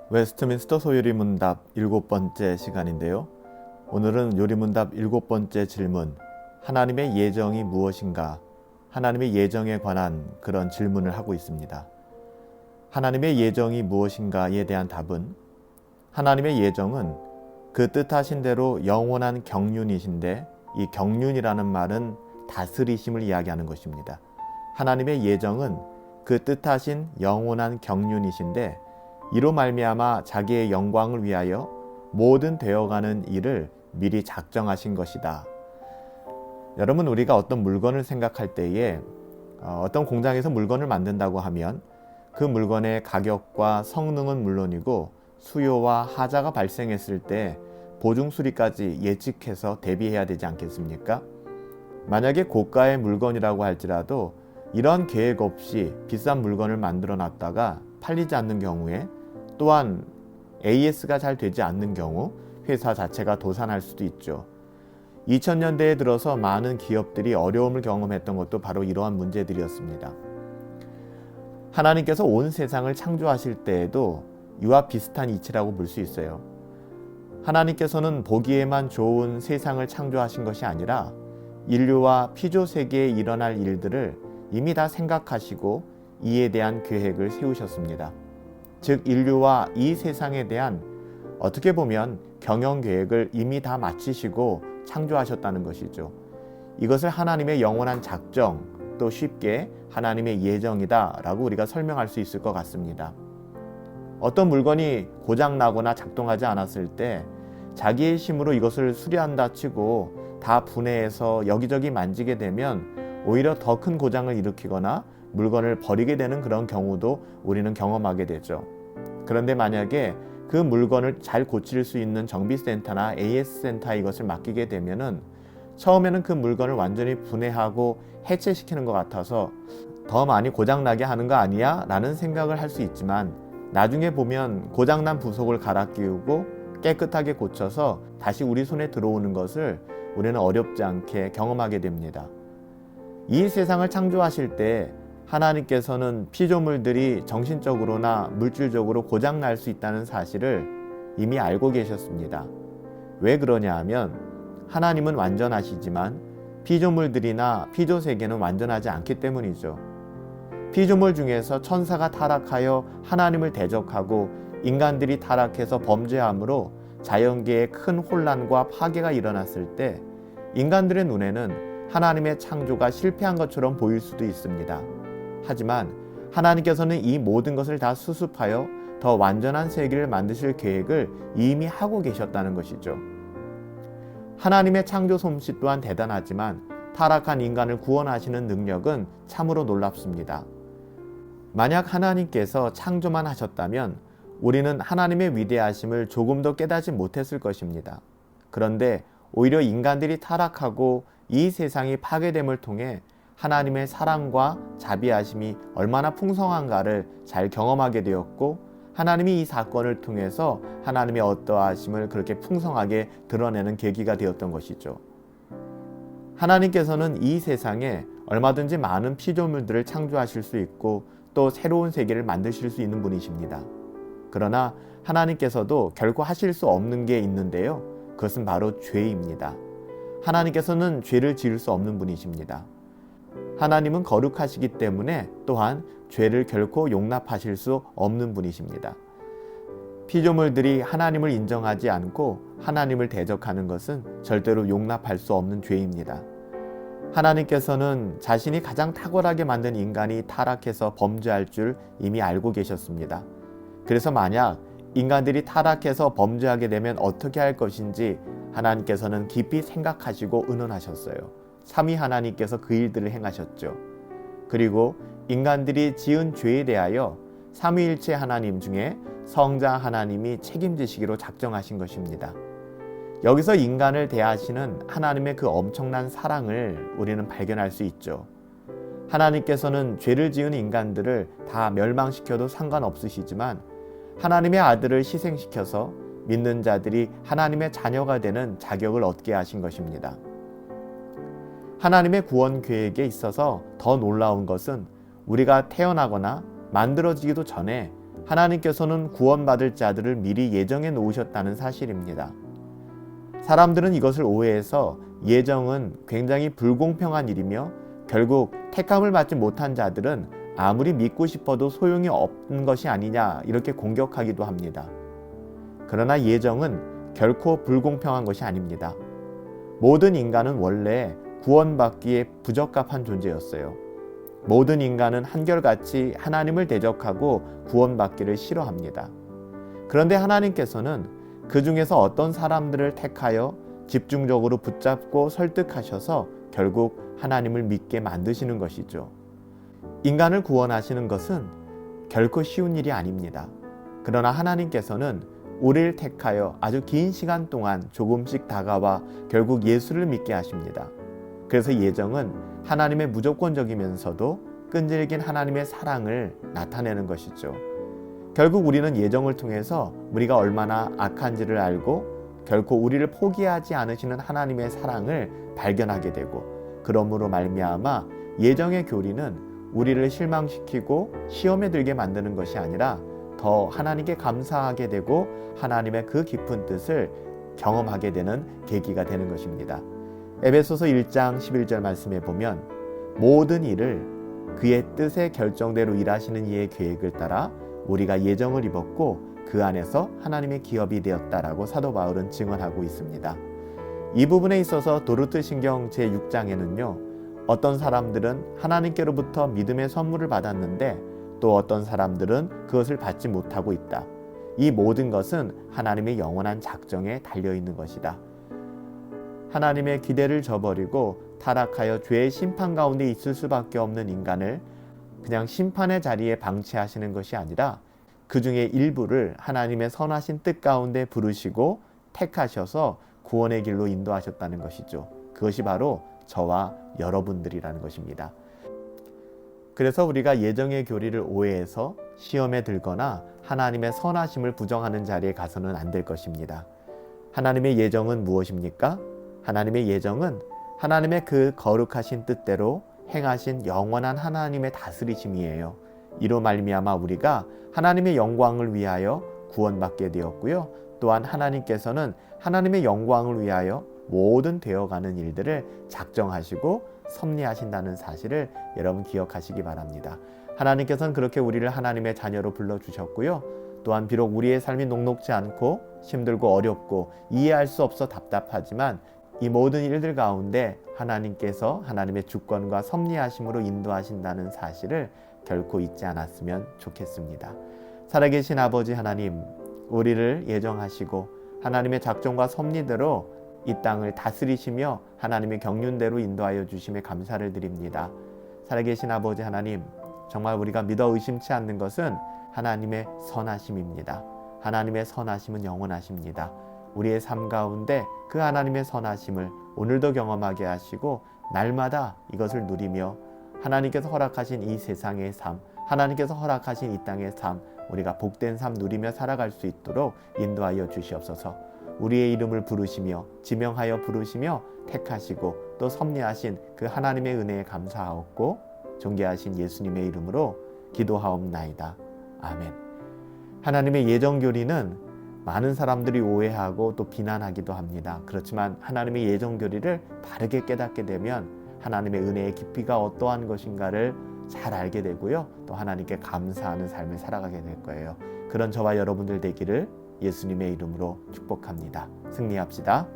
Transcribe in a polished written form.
웨스트민스터 소요리문답 7번째 시간인데요. 오늘은 요리문답 7번째 질문, 하나님의 예정이 무엇인가? 하나님의 예정에 관한 그런 질문을 하고 있습니다. 하나님의 예정이 무엇인가에 대한 답은, 하나님의 예정은 그 뜻하신 대로 영원한 경륜이신데, 이 경륜이라는 말은 다스리심을 이야기하는 것입니다. 하나님의 예정은 그 뜻하신 영원한 경륜이신데, 이로 말미암아 자기의 영광을 위하여 모든 되어가는 일을 미리 작정하신 것이다. 여러분, 우리가 어떤 물건을 생각할 때에 어떤 공장에서 물건을 만든다고 하면 그 물건의 가격과 성능은 물론이고 수요와 하자가 발생했을 때 보증 수리까지 예측해서 대비해야 되지 않겠습니까? 만약에 고가의 물건이라고 할지라도 이러한 계획 없이 비싼 물건을 만들어 놨다가 팔리지 않는 경우에, 또한 AS가 잘 되지 않는 경우 회사 자체가 도산할 수도 있죠. 2000년대에 들어서 많은 기업들이 어려움을 경험했던 것도 바로 이러한 문제들이었습니다. 하나님께서 온 세상을 창조하실 때에도 이와 비슷한 이치라고 볼 수 있어요. 하나님께서는 보기에만 좋은 세상을 창조하신 것이 아니라 인류와 피조 세계에 일어날 일들을 이미 다 생각하시고 이에 대한 계획을 세우셨습니다. 즉, 인류와 이 세상에 대한 어떻게 보면 경영 계획을 이미 다 마치시고 창조하셨다는 것이죠. 이것을 하나님의 영원한 작정, 또 쉽게 하나님의 예정이다 라고 우리가 설명할 수 있을 것 같습니다. 어떤 물건이 고장나거나 작동하지 않았을 때 자기의 힘으로 이것을 수리한다 치고 다 분해해서 여기저기 만지게 되면 오히려 더 큰 고장을 일으키거나 물건을 버리게 되는 그런 경우도 우리는 경험하게 되죠. 그런데 만약에 그 물건을 잘 고칠 수 있는 정비센터나 AS센터에 이것을 맡기게 되면은 처음에는 그 물건을 완전히 분해하고 해체시키는 것 같아서 더 많이 고장나게 하는 거 아니야? 라는 생각을 할 수 있지만, 나중에 보면 고장난 부속을 갈아 끼우고 깨끗하게 고쳐서 다시 우리 손에 들어오는 것을 우리는 어렵지 않게 경험하게 됩니다. 이 세상을 창조하실 때 하나님께서는 피조물들이 정신적으로나 물질적으로 고장날 수 있다는 사실을 이미 알고 계셨습니다. 왜 그러냐 하면, 하나님은 완전하시지만 피조물들이나 피조세계는 완전하지 않기 때문이죠. 피조물 중에서 천사가 타락하여 하나님을 대적하고 인간들이 타락해서 범죄함으로 자연계에 큰 혼란과 파괴가 일어났을 때 인간들의 눈에는 하나님의 창조가 실패한 것처럼 보일 수도 있습니다. 하지만 하나님께서는 이 모든 것을 다 수습하여 더 완전한 세계를 만드실 계획을 이미 하고 계셨다는 것이죠. 하나님의 창조 솜씨 또한 대단하지만 타락한 인간을 구원하시는 능력은 참으로 놀랍습니다. 만약 하나님께서 창조만 하셨다면 우리는 하나님의 위대하심을 조금 더 깨닫지 못했을 것입니다. 그런데 오히려 인간들이 타락하고 이 세상이 파괴됨을 통해 하나님의 사랑과 자비하심이 얼마나 풍성한가를 잘 경험하게 되었고, 하나님이 이 사건을 통해서 하나님의 어떠하심을 그렇게 풍성하게 드러내는 계기가 되었던 것이죠. 하나님께서는 이 세상에 얼마든지 많은 피조물들을 창조하실 수 있고 또 새로운 세계를 만드실 수 있는 분이십니다. 그러나 하나님께서도 결코 하실 수 없는 게 있는데요. 그것은 바로 죄입니다. 하나님께서는 죄를 지을 수 없는 분이십니다. 하나님은 거룩하시기 때문에 또한 죄를 결코 용납하실 수 없는 분이십니다. 피조물들이 하나님을 인정하지 않고 하나님을 대적하는 것은 절대로 용납할 수 없는 죄입니다. 하나님께서는 자신이 가장 탁월하게 만든 인간이 타락해서 범죄할 줄 이미 알고 계셨습니다. 그래서 만약 인간들이 타락해서 범죄하게 되면 어떻게 할 것인지 하나님께서는 깊이 생각하시고 의논하셨어요. 삼위 하나님께서 그 일들을 행하셨죠. 그리고 인간들이 지은 죄에 대하여 삼위일체 하나님 중에 성자 하나님이 책임지시기로 작정하신 것입니다. 여기서 인간을 대하시는 하나님의 그 엄청난 사랑을 우리는 발견할 수 있죠. 하나님께서는 죄를 지은 인간들을 다 멸망시켜도 상관없으시지만 하나님의 아들을 희생시켜서 믿는 자들이 하나님의 자녀가 되는 자격을 얻게 하신 것입니다. 하나님의 구원 계획에 있어서 더 놀라운 것은 우리가 태어나거나 만들어지기도 전에 하나님께서는 구원받을 자들을 미리 예정해 놓으셨다는 사실입니다. 사람들은 이것을 오해해서 예정은 굉장히 불공평한 일이며 결국 택함을 받지 못한 자들은 아무리 믿고 싶어도 소용이 없는 것이 아니냐 이렇게 공격하기도 합니다. 그러나 예정은 결코 불공평한 것이 아닙니다. 모든 인간은 원래 구원받기에 부적합한 존재였어요. 모든 인간은 한결같이 하나님을 대적하고 구원받기를 싫어합니다. 그런데 하나님께서는 그 중에서 어떤 사람들을 택하여 집중적으로 붙잡고 설득하셔서 결국 하나님을 믿게 만드시는 것이죠. 인간을 구원하시는 것은 결코 쉬운 일이 아닙니다. 그러나 하나님께서는 우리를 택하여 아주 긴 시간 동안 조금씩 다가와 결국 예수를 믿게 하십니다. 그래서 예정은 하나님의 무조건적이면서도 끈질긴 하나님의 사랑을 나타내는 것이죠. 결국 우리는 예정을 통해서 우리가 얼마나 악한지를 알고 결코 우리를 포기하지 않으시는 하나님의 사랑을 발견하게 되고, 그러므로 말미암아 예정의 교리는 우리를 실망시키고 시험에 들게 만드는 것이 아니라 더 하나님께 감사하게 되고 하나님의 그 깊은 뜻을 경험하게 되는 계기가 되는 것입니다. 에베소서 1장 11절 말씀에 보면 모든 일을 그의 뜻의 결정대로 일하시는 이의 계획을 따라 우리가 예정을 입었고 그 안에서 하나님의 기업이 되었다라고 사도 바울은 증언하고 있습니다. 이 부분에 있어서 도르트신경 제6장에는요. 어떤 사람들은 하나님께로부터 믿음의 선물을 받았는데 또 어떤 사람들은 그것을 받지 못하고 있다. 이 모든 것은 하나님의 영원한 작정에 달려있는 것이다. 하나님의 기대를 저버리고 타락하여 죄의 심판 가운데 있을 수밖에 없는 인간을 그냥 심판의 자리에 방치하시는 것이 아니라 그 중에 일부를 하나님의 선하신 뜻 가운데 부르시고 택하셔서 구원의 길로 인도하셨다는 것이죠. 그것이 바로 저와 여러분들이라는 것입니다. 그래서 우리가 예정의 교리를 오해해서 시험에 들거나 하나님의 선하심을 부정하는 자리에 가서는 안 될 것입니다. 하나님의 예정은 무엇입니까? 하나님의 예정은 하나님의 그 거룩하신 뜻대로 행하신 영원한 하나님의 다스리심이에요. 이로 말미암아 우리가 하나님의 영광을 위하여 구원받게 되었고요. 또한 하나님께서는 하나님의 영광을 위하여 모든 되어가는 일들을 작정하시고 섭리하신다는 사실을 여러분 기억하시기 바랍니다. 하나님께서는 그렇게 우리를 하나님의 자녀로 불러주셨고요. 또한 비록 우리의 삶이 녹록지 않고 힘들고 어렵고 이해할 수 없어 답답하지만 이 모든 일들 가운데 하나님께서 하나님의 주권과 섭리하심으로 인도하신다는 사실을 결코 잊지 않았으면 좋겠습니다. 살아계신 아버지 하나님, 우리를 예정하시고 하나님의 작정과 섭리대로 이 땅을 다스리시며 하나님의 경륜대로 인도하여 주심에 감사를 드립니다. 살아계신 아버지 하나님, 정말 우리가 믿어 의심치 않는 것은 하나님의 선하심입니다. 하나님의 선하심은 영원하십니다. 우리의 삶 가운데 그 하나님의 선하심을 오늘도 경험하게 하시고 날마다 이것을 누리며 하나님께서 허락하신 이 세상의 삶, 하나님께서 허락하신 이 땅의 삶, 우리가 복된 삶 누리며 살아갈 수 있도록 인도하여 주시옵소서. 우리의 이름을 부르시며 지명하여 부르시며 택하시고 또 섭리하신 그 하나님의 은혜에 감사하옵고 존귀하신 예수님의 이름으로 기도하옵나이다. 아멘. 하나님의 예정교리는 많은 사람들이 오해하고 또 비난하기도 합니다. 그렇지만 하나님의 예정교리를 바르게 깨닫게 되면 하나님의 은혜의 깊이가 어떠한 것인가를 잘 알게 되고요. 또 하나님께 감사하는 삶을 살아가게 될 거예요. 그런 저와 여러분들 되기를 예수님의 이름으로 축복합니다. 승리합시다.